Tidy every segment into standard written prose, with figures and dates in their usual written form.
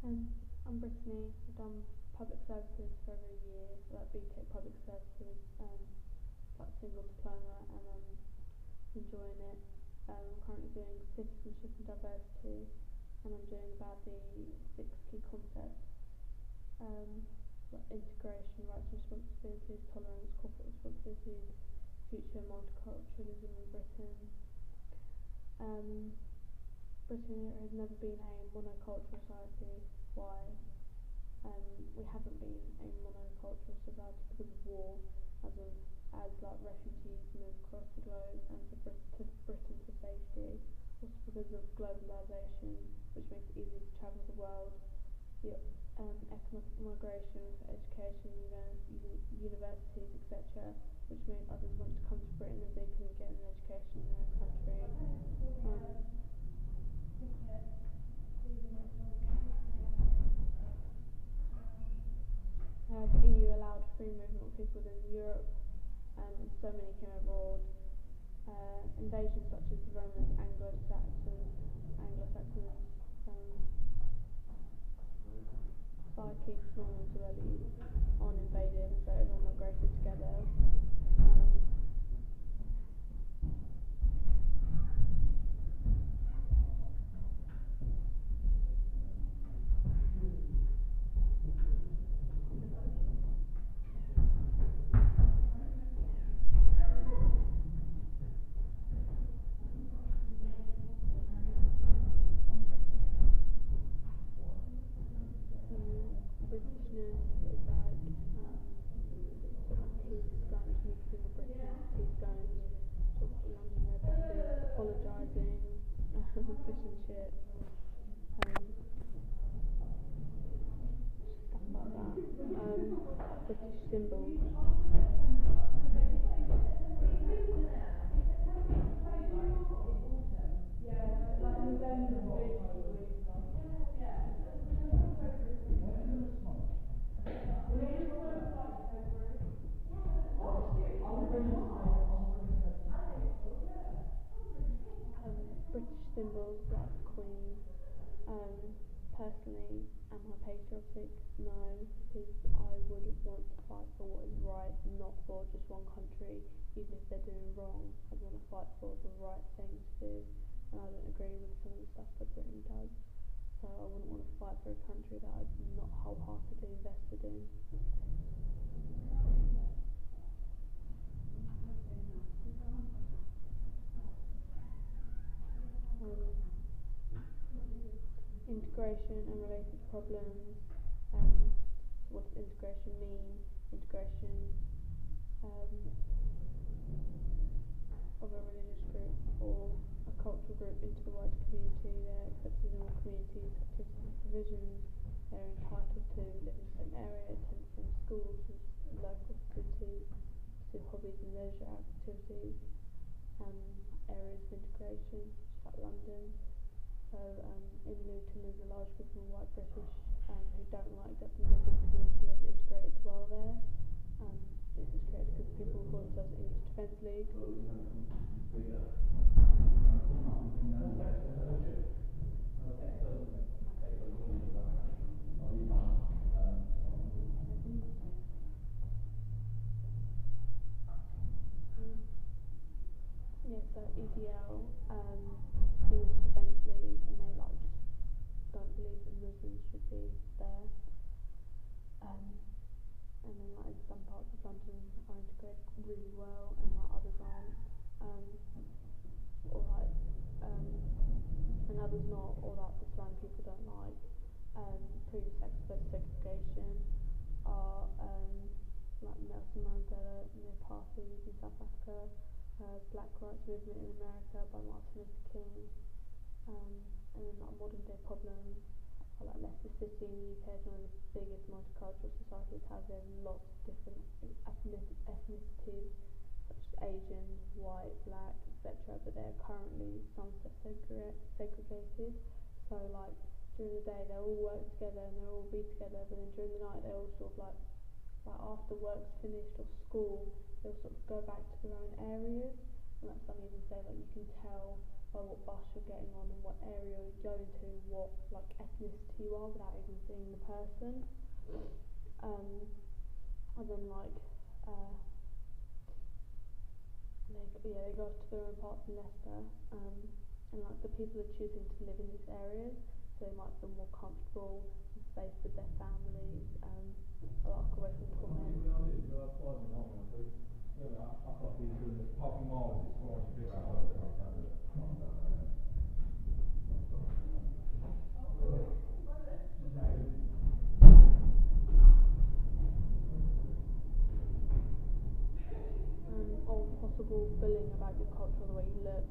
Um, I'm Brittany. I've done public services for over a year, like BTEC public services, like single diploma, and I'm enjoying it. I'm currently doing citizenship and diversity, and I'm doing about the 6 key concepts, like integration, rights and responsibilities, tolerance, corporate responsibilities, future multiculturalism in Britain. Britain has never been a monocultural society. Why? We haven't been a monocultural society because of war, as like refugees move across the globe, and to Britain for safety. Also because of globalisation, which makes it easier to travel the world. The economic migration for education, universities, etc., which made others want to come to Britain as they couldn't get an education in their own country. The EU allowed free movement of people within Europe, and so many came abroad. Invasions such as the Romans, Anglo-Saxons, Vikings, Normans were early on invading, so everyone migrated together. Britishness is like peace guns, nuclear Britain, peace guns, sort of London Red buses, apologising, fish and chips, stuff like that. British symbols. British symbols like the Queen. Personally, am I patriotic? No, because I would want to fight for what is right, not for just one country. Even if they're doing wrong, I'd want to fight for the right thing to do, and I don't agree with some of the stuff that Britain does. So I wouldn't want to fight for a country that I'm not wholeheartedly invested in. Integration and related problems. So what does integration mean? Integration of a religious group or a cultural group into the wider community. They're accepted in all communities, activities and provisions. They're entitled to live in the same area, attend the same schools as local facilities, pursue hobbies and leisure activities. Areas of integration, such like London. So in Luton there's a large group of white British who don't like that the Muslim community has integrated well there. This has created a group of people who call themselves English Defence League. So EDL, English Defence League, and they like just don't believe that Muslims should be there. And then like in some parts of London are integrated really well, and like others aren't. And others not, or that the surrounding people don't like. Previous acts of segregation are like Nelson Mandela and the apartheid in South Africa. Black rights movement in America by Martin Luther King, and then like modern day problems are like Leicester City in the UK is one of the biggest multicultural societies, has lots of different ethnicities such as Asian, white, black, etc. But they're currently sunset segregated. So like during the day they all work together and they all be together, but then during the night they all sort of like after work's finished or school, they'll sort of go back to their own areas, and that's something you can say, like you can tell by what bus you're getting on and what area you're going to, what like ethnicity you are without even seeing the person. And then they go to their own parts in Leicester, and like the people are choosing to live in these areas, so they might feel more comfortable and safe with their families, a lot away from torment. Or possible bullying about your culture or the way you look,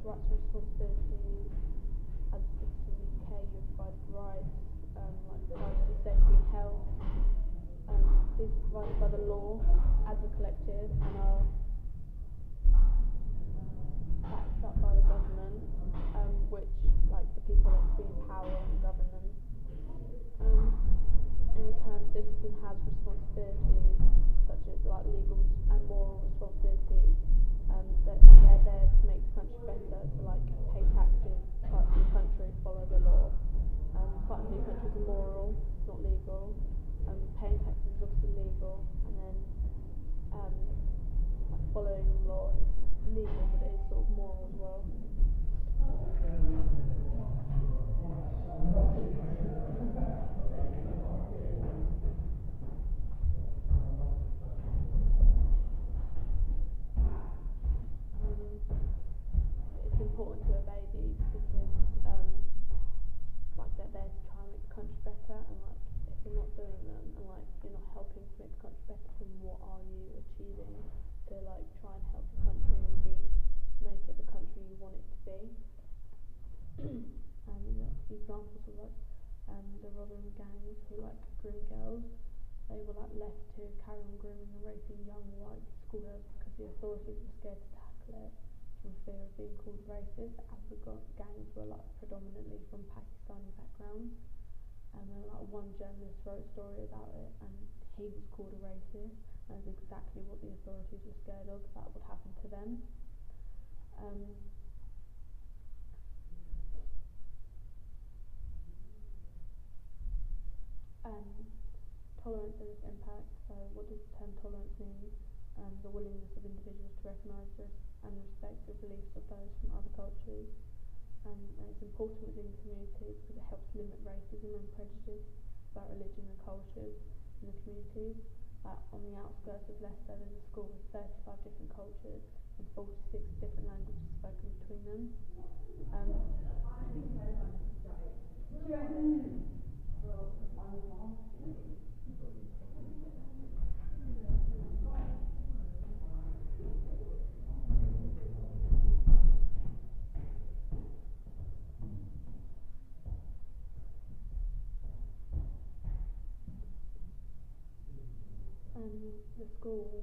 rights and responsibilities. As a citizen in the UK, you're provided rights, like privacy, safety and health. These are provided by the law as a collective and are backed up by the government, which like the people that be in power and govern them. In return, citizen has responsibilities such as like legal and moral responsibilities, they're there to make the country better, so like pay taxes, fight for the country, follow the law. Fighting for your country is immoral, it's not legal. Paying taxes is obviously legal, and then following the law is legal, but it is sort of moral as well. It's important to obey these because like they're there to try and make the country better, and like if you're not doing them and like you're not helping to make the country better, then what are you achieving to like try and help the country and make it the country you want it to be? Examples of like the Rotherham gangs who like groom girls, they were like left to carry on grooming and raping young white schoolgirls because the authorities were scared to tackle it from fear of being called racist, as the gangs were like predominantly from Pakistani backgrounds. And then like one journalist wrote a story about it, and he was called a racist, and that's exactly what the authorities were scared of, that would happen to them. Tolerance and its impact. So what does the term tolerance mean? The willingness of individuals to recognise and respect the beliefs of those from other cultures. And it's important within communities because it helps limit racism and prejudice about religion and cultures in the communities. On the outskirts of Leicester, there's a school with 35 different cultures and 46 different languages spoken between them. The school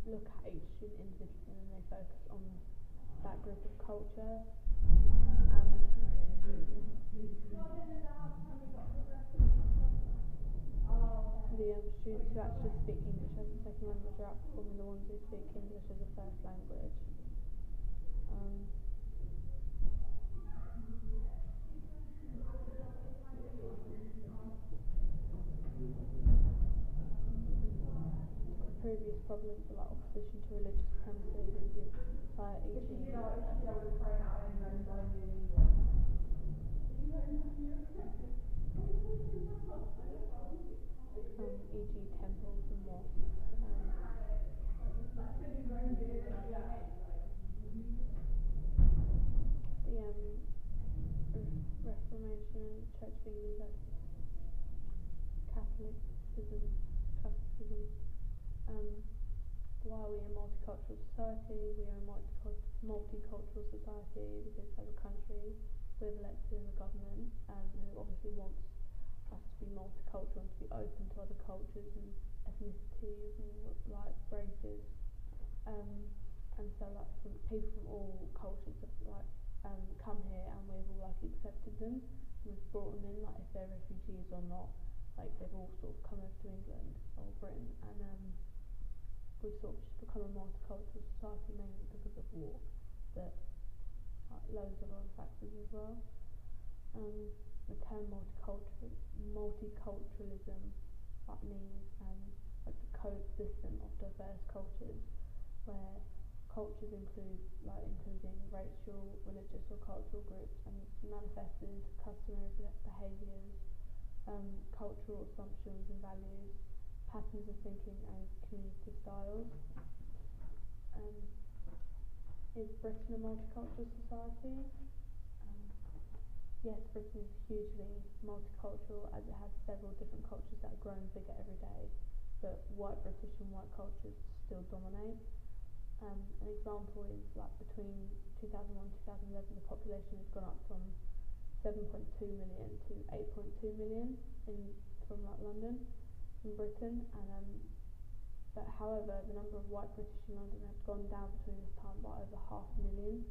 look at each student individually, and they focus on that group of culture. The students who actually speak English as a second language are outperforming the ones who speak English as a first language. Previous problems are like opposition to religious premises in society, e.g. temples and mosques. The Reformation, Church of England, Catholicism. Why are we a multicultural society? We are a multicultural society because as a country we've elected in the government who obviously wants us to be multicultural and to be open to other cultures and ethnicities and like races. And so like people from all cultures have like come here, and we've all like accepted them. We've brought them in, like if they're refugees or not. Like they've all sort of come over to England or Britain, and we've sort of just become a multicultural society mainly because of war, but loads of other factors as well. the term multiculturalism that means like the coexistence of diverse cultures, where cultures include including racial, religious or cultural groups, and manifests as customary behaviours, cultural assumptions and values, patterns of thinking and community styles. Is Britain a multicultural society? Yes, Britain is hugely multicultural, as it has several different cultures that are growing bigger every day, but white British and white cultures still dominate. An example is between 2001 and 2011 the population has gone up from 7.2 million to 8.2 million from London in Britain, and but however the number of white British in London has gone down between this time by over 500,000,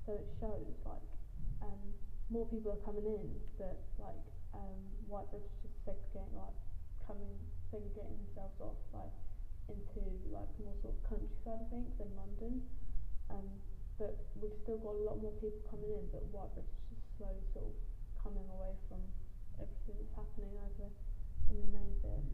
so it shows more people are coming in, but white British is segregating themselves off into more sort of countryside I think than London, but we've still got a lot more people coming in, but white British is slowly sort of coming away from everything that's happening over in the main bit.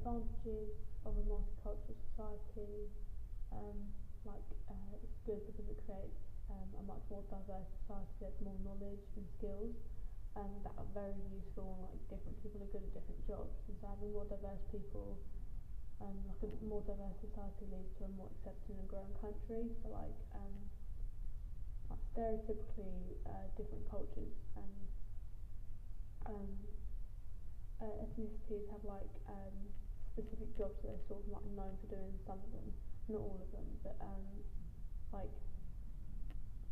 Advantages of a multicultural society, it's good because it creates a much more diverse society. There's more knowledge and skills that are very useful, and different people are good at different jobs, and so having more diverse people, a more diverse society leads to a more accepting and growing country. So stereotypically different cultures and ethnicities have specific jobs that they're sort of known for doing. Some of them, not all of them, but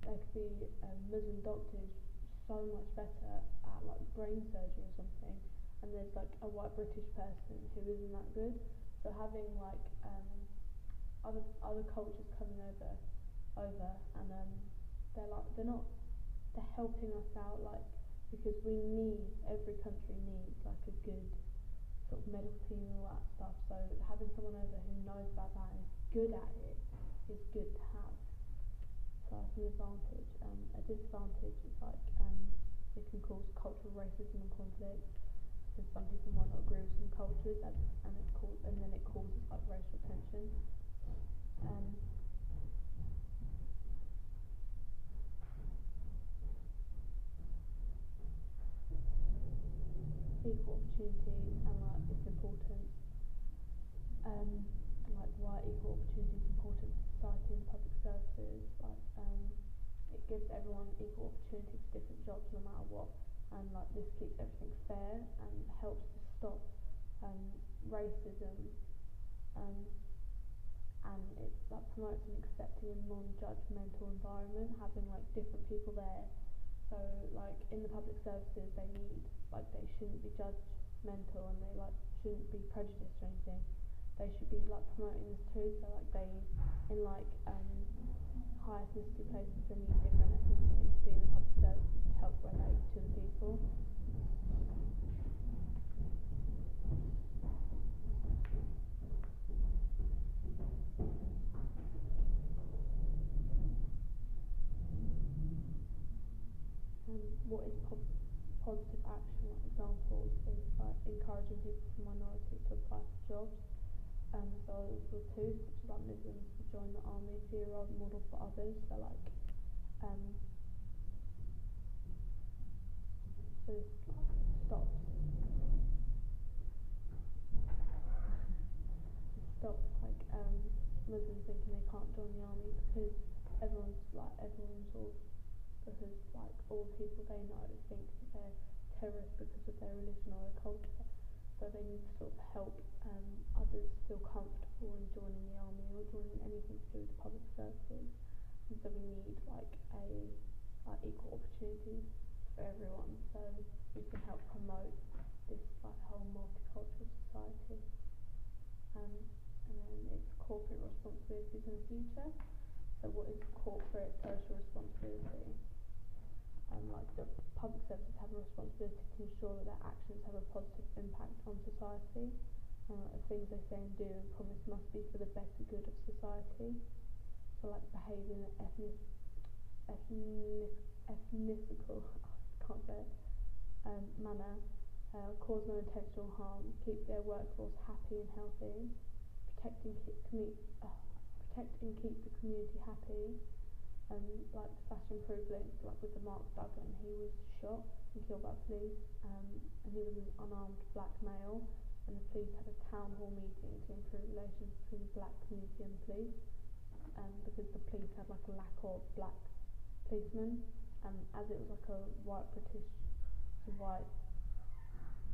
there could be Muslim doctors so much better at brain surgery or something, and there's a white British person who isn't that good. So having other cultures coming over and they're helping us out because every country needs a good sort of medical team and all that stuff, so having someone over who knows about that and is good at it is good to have. So that's an advantage. A disadvantage is it can cause cultural racism and conflict, because some people might not agree with some cultures, and then it causes racial tension. Equal opportunities and its importance. Why equal opportunity is important for society and public services. It gives everyone equal opportunity for different jobs no matter what, and this keeps everything fair and helps to stop racism, and it promotes an accepting and non-judgmental environment, having different people there. So in the public services they shouldn't be judgmental, and they shouldn't be prejudiced or anything. They should be promoting this too, so they in high ethnicity places they need different ethnicities to be in the public services to help relate to the people. What is positive action? Examples is encouraging people from minorities to apply for jobs. So for two, such as Muslims to join the army to be a role model for others. So so this stops Muslims thinking they can't join the army because everyone's because all people they know think that they're terrorists because of their religion or their culture. So they need to sort of help others feel comfortable in joining the army or joining anything to do with the public services. And so we need equal opportunities for everyone, so we can help promote this whole multicultural society. corporate responsibilities in the future. So what is corporate social responsibility? Like the public services have a responsibility to ensure that their actions have a positive impact on society. The things they say and do and promise must be for the better good of society. So like behave in an ethnicical manner, cause no intentional harm, keep their workforce happy and healthy, protect and keep the community happy. Like slash improve links, like with the Mark Duggan, he was shot and killed by police, and he was an unarmed black male, and the police had a town hall meeting to improve relations between the black community and the police, because the police had like a lack of black policemen, as it was like a white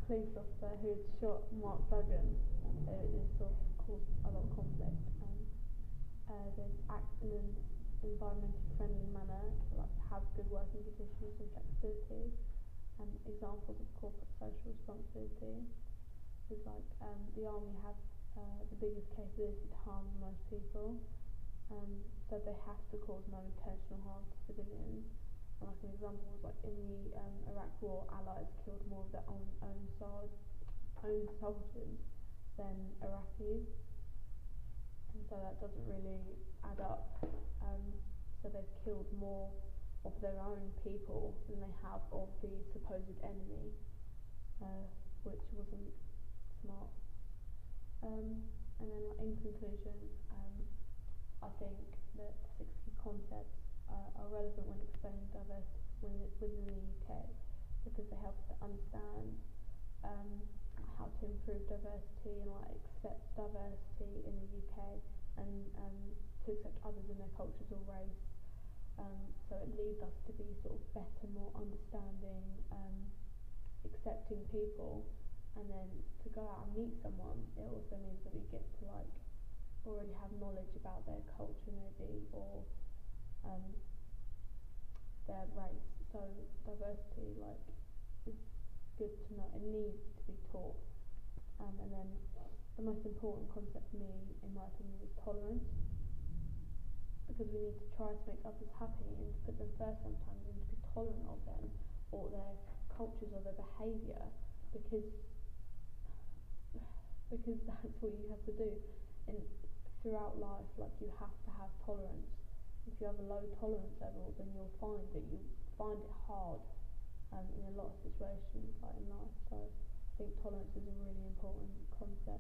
police officer who had shot Mark Duggan. It sort of caused a lot of conflict. There's act in an environmentally friendly manner, like have good working conditions and flexibility. Examples of corporate social responsibility is like the army have the biggest capability to harm most people, so they have to cause no intentional harm to civilians. And like an example was like in the Iraq War, Allies killed more of their own soldiers than Iraqis, and so that doesn't really add up. So they've killed more of their own people than they have of the supposed enemy, which wasn't smart. And then like, in conclusion, I think that the 6 key concepts are relevant when explaining diversity within the UK, because they help us to understand how to improve diversity and like accept diversity in the UK, and to accept others in their cultures or race. So it leads us to be sort of better, more understanding, accepting people, and then to go out and meet someone, it also means that we get to like already have knowledge about their culture maybe, or their race. So diversity like is good to know, it needs to be taught. And then the most important concept for me, in my opinion, is tolerance, because we need to try to make others happy and to put them first sometimes, and to be tolerant of them or their cultures or their behaviour, because that's what you have to do. And throughout life, like, you have to have tolerance. If you have a low tolerance level, then you'll find that you find it hard in a lot of situations like in life. So I think tolerance is a really important concept.